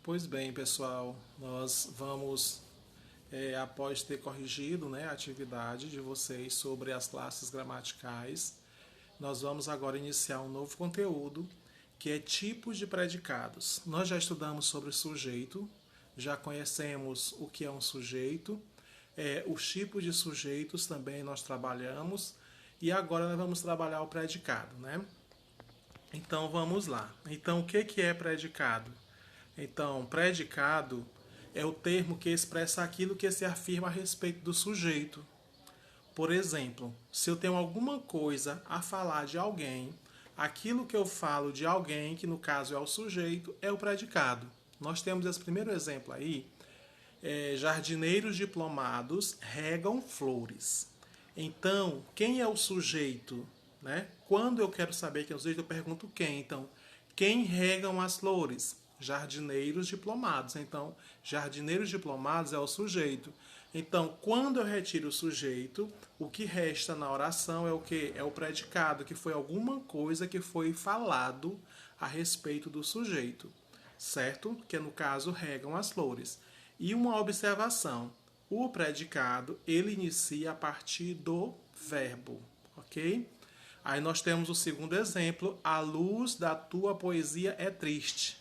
Pois bem, pessoal, nós vamos, após ter corrigido, né, a atividade de vocês sobre as classes gramaticais, nós vamos agora iniciar um novo conteúdo, que é tipos de predicados. Nós já estudamos sobre sujeito, já conhecemos o que é um sujeito, os tipos de sujeitos também nós trabalhamos, e agora nós vamos trabalhar o predicado, né? Então vamos lá. Então o que é predicado? Então, predicado é o termo que expressa aquilo que se afirma a respeito do sujeito. Por exemplo, se eu tenho alguma coisa a falar de alguém, aquilo que eu falo de alguém, que no caso é o sujeito, é o predicado. Nós temos esse primeiro exemplo aí. Jardineiros diplomados regam flores. Então, quem é o sujeito? Né? Quando eu quero saber quem é o sujeito, eu pergunto quem. Então, quem regam as flores? Jardineiros diplomados. Então, jardineiros diplomados é o sujeito. Então, quando eu retiro o sujeito, o que resta na oração é o que? É o predicado, que foi alguma coisa que foi falado a respeito do sujeito, certo? Que no caso regam as flores. E uma observação: o predicado ele inicia a partir do verbo, ok? Aí nós temos o segundo exemplo: a luz da tua poesia é triste.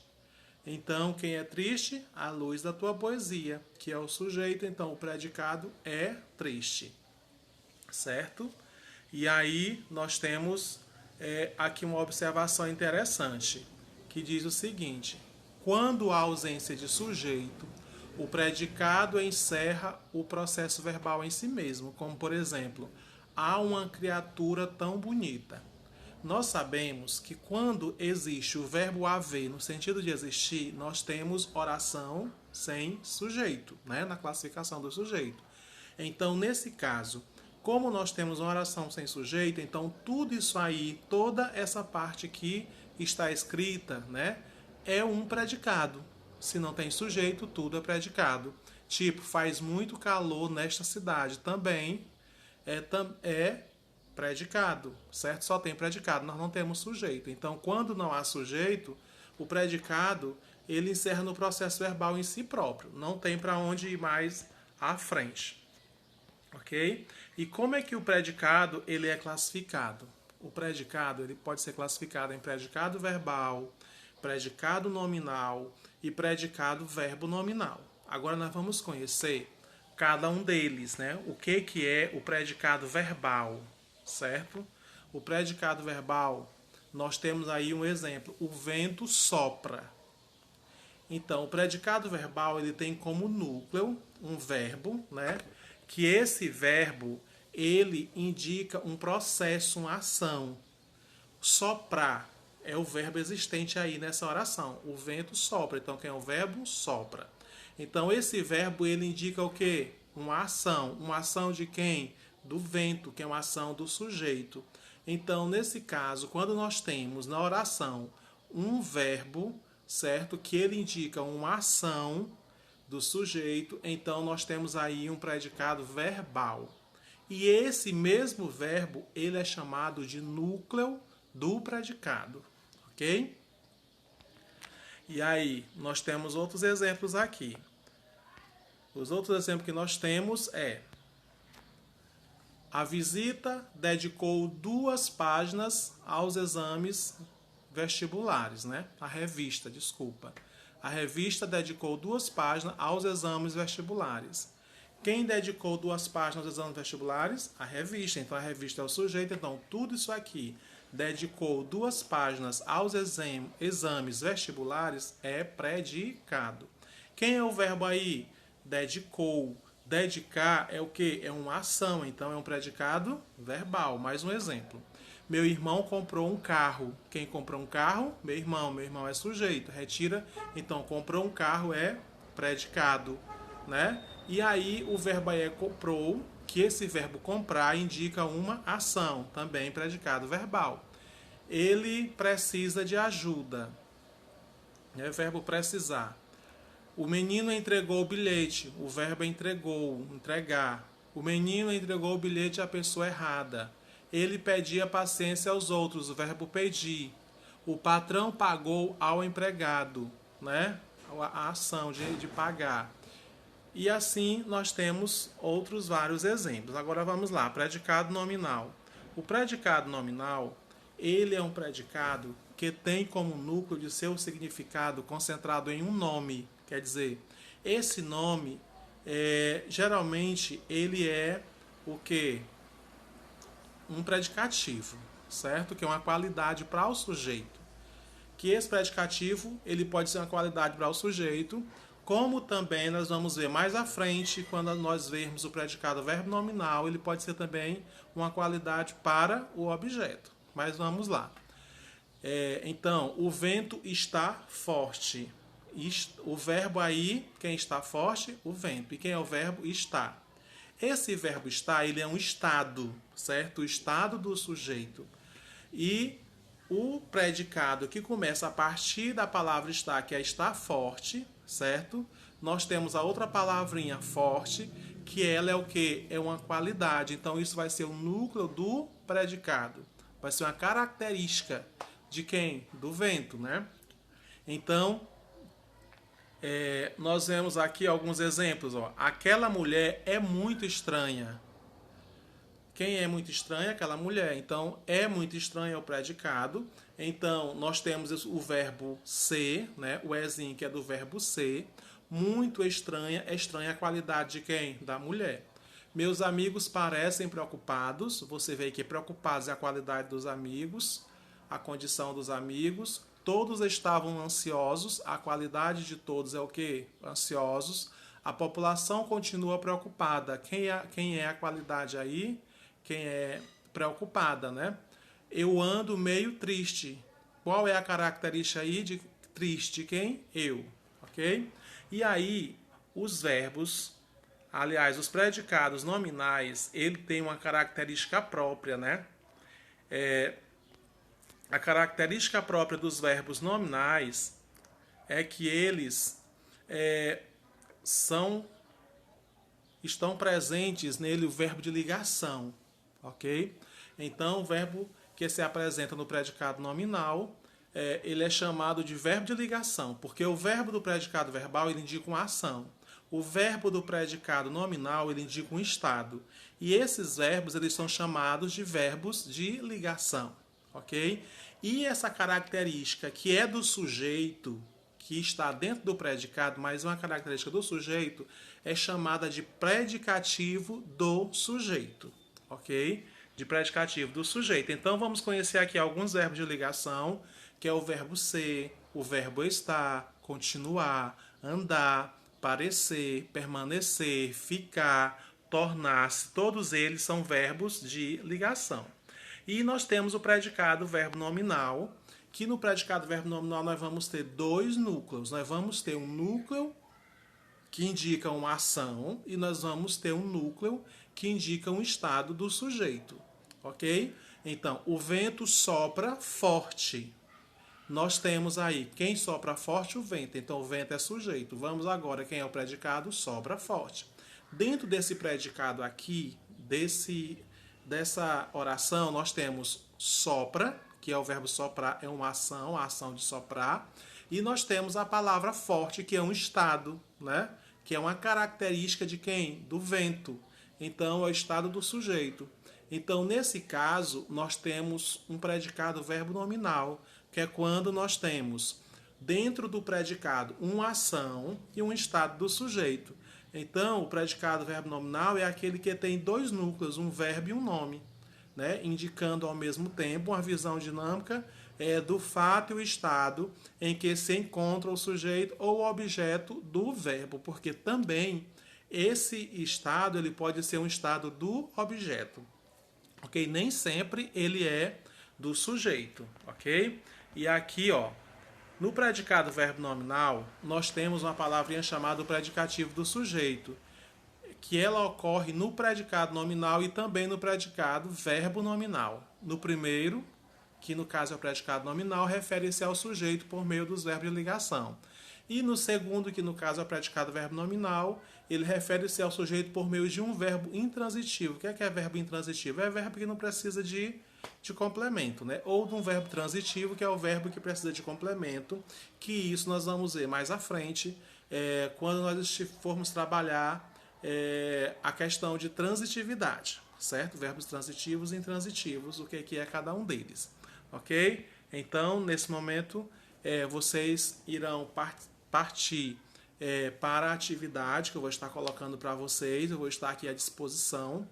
Então, quem é triste? A luz da tua poesia, que é o sujeito. Então, o predicado é triste, certo? E aí nós temos aqui uma observação interessante, que diz o seguinte: quando há ausência de sujeito, o predicado encerra o processo verbal em si mesmo, como por exemplo, há uma criatura tão bonita. Nós sabemos que quando existe o verbo haver no sentido de existir, nós temos oração sem sujeito, né? Na classificação do sujeito. Então, nesse caso, como nós temos uma oração sem sujeito, então tudo isso aí, toda essa parte que está escrita, né, é um predicado. Se não tem sujeito, tudo é predicado. Tipo, faz muito calor nesta cidade. Também é predicado, certo? Só tem predicado, nós não temos sujeito. Então, quando não há sujeito, o predicado ele encerra no processo verbal em si próprio. Não tem para onde ir mais à frente, ok? E como é que o predicado ele é classificado? O predicado ele pode ser classificado em predicado verbal, predicado nominal e predicado verbo nominal. Agora nós vamos conhecer cada um deles, né? O que é o predicado verbal, certo? O predicado verbal, nós temos aí um exemplo: o vento sopra. Então, o predicado verbal ele tem como núcleo um verbo, né? Que esse verbo ele indica um processo, uma ação. Soprar é o verbo existente aí nessa oração. O vento sopra. Então, quem é o verbo? Sopra. Então, esse verbo ele indica o quê? Uma ação. Uma ação de quem? Do vento, que é uma ação do sujeito. Então, nesse caso, quando nós temos na oração um verbo, certo? Que ele indica uma ação do sujeito, então nós temos aí um predicado verbal. E esse mesmo verbo, ele é chamado de núcleo do predicado, ok? E aí, nós temos outros exemplos aqui. Os outros exemplos que nós temos a visita dedicou 2 páginas aos exames vestibulares, né? A revista, desculpa. A revista dedicou 2 páginas aos exames vestibulares. Quem dedicou 2 páginas aos exames vestibulares? A revista. Então, a revista é o sujeito. Então, tudo isso aqui, dedicou 2 páginas aos exames vestibulares, é predicado. Quem é o verbo aí? Dedicou. Dedicar é o quê? É uma ação, então é um predicado verbal. Mais um exemplo. Meu irmão comprou um carro. Quem comprou um carro? Meu irmão. Meu irmão é sujeito. Retira. Então, comprou um carro é predicado, né? E aí, o verbo aí é comprou, que esse verbo comprar indica uma ação, também predicado verbal. Ele precisa de ajuda. É o verbo precisar. O menino entregou o bilhete. O verbo entregou, entregar. O menino entregou o bilhete à pessoa errada. Ele pedia paciência aos outros. O verbo pedir. O patrão pagou ao empregado, né? a ação de pagar. E assim nós temos outros vários exemplos. Agora vamos lá, predicado nominal. O predicado nominal, ele é um predicado que tem como núcleo de seu significado concentrado em um nome. Quer dizer, esse nome, geralmente, ele é o quê? Um predicativo, certo? Que é uma qualidade para o sujeito. Que esse predicativo, ele pode ser uma qualidade para o sujeito, como também nós vamos ver mais à frente, quando nós vermos o predicado verbo nominal, ele pode ser também uma qualidade para o objeto. Mas vamos lá. Então, o vento está forte. O verbo aí, quem está forte? O vento. E quem é o verbo? Está. Esse verbo está, ele é um estado, certo? O estado do sujeito. E o predicado que começa a partir da palavra está, que é estar forte, certo? Nós temos a outra palavrinha forte, que ela é o quê? É uma qualidade. Então, isso vai ser o núcleo do predicado. Vai ser uma característica de quem? Do vento, né? Então, nós vemos aqui alguns exemplos. Ó. Aquela mulher é muito estranha. Quem é muito estranha? Aquela mulher. Então, é muito estranha é o predicado. Então, nós temos o verbo ser, né? O ezinho que é do verbo ser. Muito estranha. É estranha a qualidade de quem? Da mulher. Meus amigos parecem preocupados. Você vê que preocupados é a qualidade dos amigos, a condição dos amigos. Todos estavam ansiosos. A qualidade de todos é o quê? Ansiosos. A população continua preocupada. Quem é a qualidade aí? Quem é preocupada, né? Eu ando meio triste. Qual é a característica aí de triste? Quem? Eu, ok? E aí, os verbos, aliás, os predicados nominais, ele tem uma característica própria, né? A característica própria dos verbos nominais é que eles estão presentes nele o verbo de ligação. Ok? Então, o verbo que se apresenta no predicado nominal, ele é chamado de verbo de ligação, porque o verbo do predicado verbal ele indica uma ação. O verbo do predicado nominal ele indica um estado. E esses verbos eles são chamados de verbos de ligação. Ok? E essa característica que é do sujeito, que está dentro do predicado, mas uma característica do sujeito, é chamada de predicativo do sujeito. Ok? De predicativo do sujeito. Então, vamos conhecer aqui alguns verbos de ligação, que é o verbo ser, o verbo estar, continuar, andar, parecer, permanecer, ficar, tornar-se. Todos eles são verbos de ligação. E nós temos o predicado verbo nominal, que no predicado verbo nominal nós vamos ter dois núcleos. Nós vamos ter um núcleo que indica uma ação e nós vamos ter um núcleo que indica um estado do sujeito, ok? Então, o vento sopra forte. Nós temos aí, quem sopra forte? O vento. Então, o vento é sujeito. Vamos agora, quem é o predicado? Sopra forte. Dentro desse predicado aqui, dessa oração, nós temos sopra, que é o verbo soprar, é uma ação, a ação de soprar. E nós temos a palavra forte, que é um estado, né? Que é uma característica de quem? Do vento. Então, é o estado do sujeito. Então, nesse caso, nós temos um predicado verbo nominal, que é quando nós temos dentro do predicado uma ação e um estado do sujeito. Então, o predicado verbo nominal é aquele que tem dois núcleos, um verbo e um nome, né? Indicando ao mesmo tempo uma visão dinâmica do fato e o estado em que se encontra o sujeito ou o objeto do verbo, porque também esse estado ele pode ser um estado do objeto, ok? Nem sempre ele é do sujeito, ok? E aqui, ó, no predicado verbo nominal, nós temos uma palavrinha chamada predicativo do sujeito, que ela ocorre no predicado nominal e também no predicado verbo nominal. No primeiro, que no caso é o predicado nominal, refere-se ao sujeito por meio dos verbos de ligação. E no segundo, que no caso é o predicado verbo nominal, ele refere-se ao sujeito por meio de um verbo intransitivo. O que é verbo intransitivo? É verbo que não precisa de de complemento, né? Ou de um verbo transitivo, que é o verbo que precisa de complemento, que isso nós vamos ver mais à frente, quando nós formos trabalhar a questão de transitividade, certo? Verbos transitivos e intransitivos, o que é cada um deles, ok? Então, nesse momento, vocês irão partir para a atividade que eu vou estar colocando para vocês, eu vou estar aqui à disposição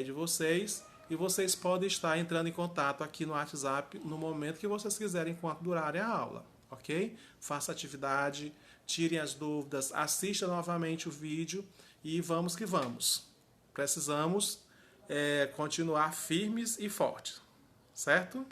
de vocês, e vocês podem estar entrando em contato aqui no WhatsApp no momento que vocês quiserem, enquanto durarem a aula, ok? Faça a atividade, tirem as dúvidas, assista novamente o vídeo e vamos que vamos. Precisamos continuar firmes e fortes, certo?